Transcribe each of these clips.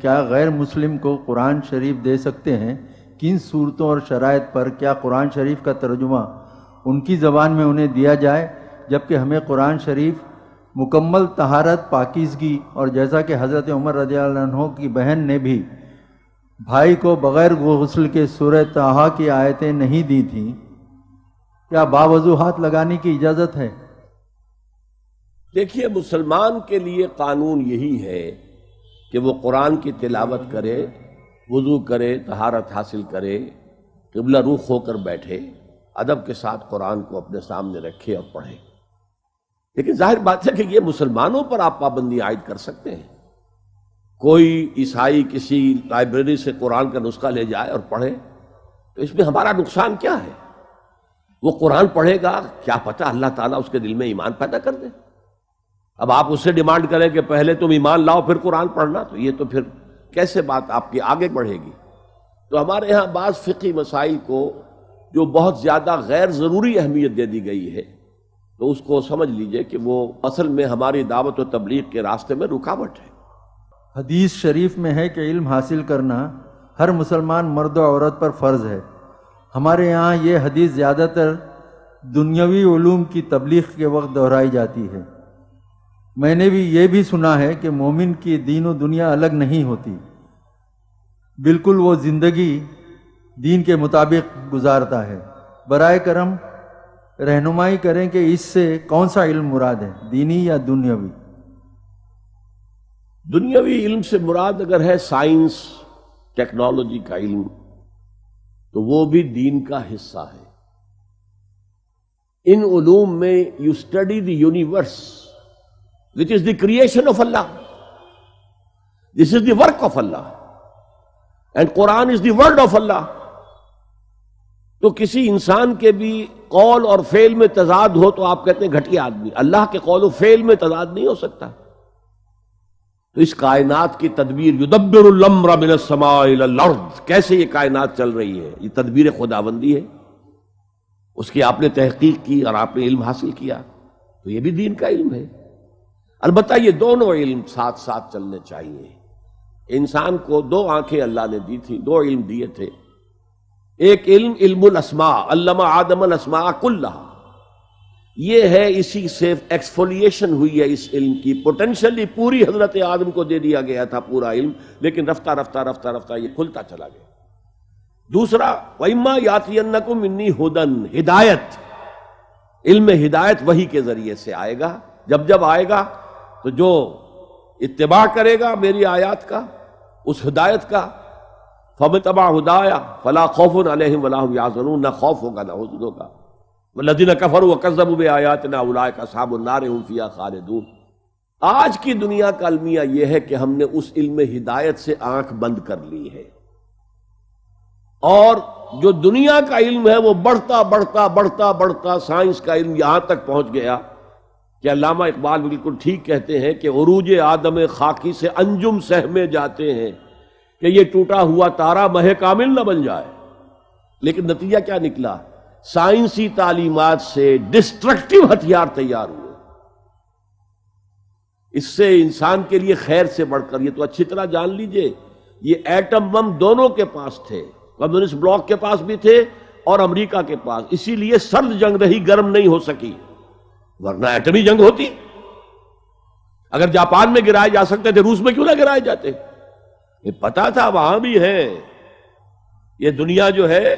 کیا غیر مسلم کو قرآن شریف دے سکتے ہیں؟ کن صورتوں اور شرائط پر کیا قرآن شریف کا ترجمہ ان کی زبان میں انہیں دیا جائے، جبکہ ہمیں قرآن شریف مکمل طہارت، پاکیزگی، اور جیسا کہ حضرت عمر رضی اللہ عنہ کی بہن نے بھی بھائی کو بغیر غسل کے سورہ طٰہٰ کی آیتیں نہیں دی تھیں، کیا باوضو ہاتھ لگانے کی اجازت ہے؟ دیکھیے، مسلمان کے لیے قانون یہی ہے کہ وہ قرآن کی تلاوت کرے، وضو کرے، طہارت حاصل کرے، قبلہ رخ ہو کر بیٹھے، ادب کے ساتھ قرآن کو اپنے سامنے رکھے اور پڑھے۔ لیکن ظاہر بات ہے کہ یہ مسلمانوں پر آپ پابندی عائد کر سکتے ہیں۔ کوئی عیسائی کسی لائبریری سے قرآن کا نسخہ لے جائے اور پڑھے تو اس میں ہمارا نقصان کیا ہے؟ وہ قرآن پڑھے گا، کیا پتہ اللہ تعالیٰ اس کے دل میں ایمان پیدا کر دے۔ اب آپ اس سے ڈیمانڈ کریں کہ پہلے تم ایمان لاؤ پھر قرآن پڑھنا، تو یہ تو پھر کیسے بات آپ کی آگے بڑھے گی؟ تو ہمارے ہاں بعض فقہی مسائل کو جو بہت زیادہ غیر ضروری اہمیت دے دی گئی ہے، تو اس کو سمجھ لیجئے کہ وہ اصل میں ہماری دعوت و تبلیغ کے راستے میں رکاوٹ ہے۔ حدیث شریف میں ہے کہ علم حاصل کرنا ہر مسلمان مرد و عورت پر فرض ہے۔ ہمارے یہاں یہ حدیث زیادہ تر دنیاوی علوم کی تبلیغ کے وقت دہرائی جاتی ہے۔ میں نے بھی یہ بھی سنا ہے کہ مومن کی دین و دنیا الگ نہیں ہوتی، بالکل وہ زندگی دین کے مطابق گزارتا ہے۔ برائے کرم رہنمائی کریں کہ اس سے کون سا علم مراد ہے، دینی یا دنیاوی؟ دنیاوی علم سے مراد اگر ہے سائنس، ٹیکنالوجی کا علم، تو وہ بھی دین کا حصہ ہے۔ ان علوم میں you study the universe which is the creation of Allah. This is the work of Allah. And Quran is the word of Allah. تو کسی انسان کے بھی قول اور فعل میں تضاد ہو تو آپ کہتے ہیں گھٹیا آدمی۔ اللہ کے قول و فعل میں تضاد نہیں ہو سکتا۔ تو اس کائنات کی تدبیر، یدبر الامر من السماء الى الارض، کیسے یہ کائنات چل رہی ہے، یہ تدبیر خداوندی ہے، اس کی آپ نے تحقیق کی اور آپ نے علم حاصل کیا، تو یہ بھی دین کا علم ہے۔ البتہ یہ دونوں علم ساتھ ساتھ چلنے چاہیے۔ انسان کو دو آنکھیں اللہ نے دی تھی، دو علم دیے تھے۔ ایک علم، علم الاسماء، علم آدم الاسماء کلہا، یہ ہے، اسی سے ایکسفولیشن ہوئی ہے اس علم کی۔ پوٹینشلی پوری حضرت آدم کو دے دیا گیا تھا پورا علم، لیکن رفتہ رفتہ رفتہ رفتہ یہ کھلتا چلا گیا۔ دوسرا، وَإِمَّا يَأْتِيَنَّكُم مِّنِّي هُدًى، ہدایت، علم ہدایت وحی کے ذریعے سے آئے گا۔ جب آئے گا تو جو اتباع کرے گا میری آیات کا، اس ہدایت کا، فَمَن اتَّبَعَ هُدَايَ فَلَا خَوْفٌ عَلَيْهِمْ وَلَا هُمْ يَحْزَنُونَ، نہ خوف ہوگا نہ حزن ہوگا۔ وَالَّذِينَ كَفَرُوا وَكَذَّبُوا بِآيَاتِنَا أُولَٰئِكَ أَصْحَابُ النَّارِ هُمْ فِيهَا خَالِدُونَ۔ آج کی دنیا کا المیہ یہ ہے کہ ہم نے اس علم ہدایت سے آنکھ بند کر لی ہے، اور جو دنیا کا علم ہے وہ بڑھتا بڑھتا بڑھتا بڑھتا سائنس کا علم یہاں تک پہنچ گیا کہ علامہ اقبال بالکل ٹھیک کہتے ہیں کہ عروج آدم خاکی سے انجم سہمے جاتے ہیں کہ یہ ٹوٹا ہوا تارا مہ کامل نہ بن جائے۔ لیکن نتیجہ کیا نکلا؟ سائنسی تعلیمات سے ڈسٹرکٹیو ہتھیار تیار ہوئے۔ اس سے انسان کے لیے خیر سے بڑھ کر، یہ تو اچھی طرح جان لیجئے، یہ ایٹم بم دونوں کے پاس تھے، کمیونسٹ بلاک کے پاس بھی تھے اور امریکہ کے پاس، اسی لیے سرد جنگ رہی، گرم نہیں ہو سکی، ورنہ ایٹمی جنگ ہوتی۔ اگر جاپان میں گرائے جا سکتے تھے، روس میں کیوں نہ گرائے جاتے؟ یہ پتا تھا وہاں بھی ہے، یہ دنیا جو ہے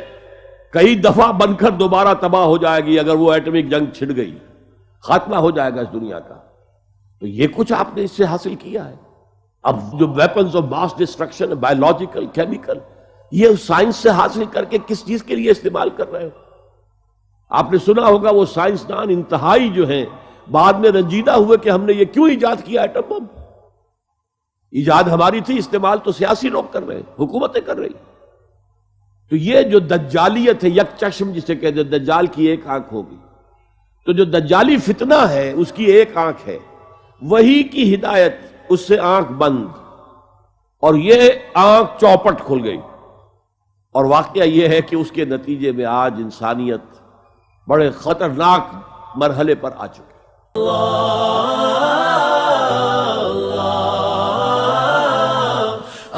کئی دفعہ بن کر دوبارہ تباہ ہو جائے گی اگر وہ ایٹمک جنگ چھڑ گئی، خاتمہ ہو جائے گا اس دنیا کا۔ تو یہ کچھ آپ نے اس سے حاصل کیا ہے۔ اب جو weapons of mass destruction, biological, chemical, یہ سائنس سے حاصل کر کے کس چیز کے لیے استعمال کر رہے ہو؟ آپ نے سنا ہوگا وہ سائنسدان انتہائی جو ہیں بعد میں رنجیدہ ہوئے کہ ہم نے یہ کیوں ایجاد کیا ایٹم بم؟ ایجاد ہماری تھی، استعمال تو سیاسی لوگ کر رہے ہیں، حکومتیں کر رہی۔ تو یہ جو دجالیت ہے، یک چشم جسے کہتے ہیں، دجال کی ایک آنکھ ہوگی، تو جو دجالی فتنہ ہے اس کی ایک آنکھ ہے، وہی کی ہدایت، اس سے آنکھ بند، اور یہ آنکھ چوپٹ کھل گئی۔ اور واقعہ یہ ہے کہ اس کے نتیجے میں آج انسانیت بڑے خطرناک مرحلے پر آ چکی ہے۔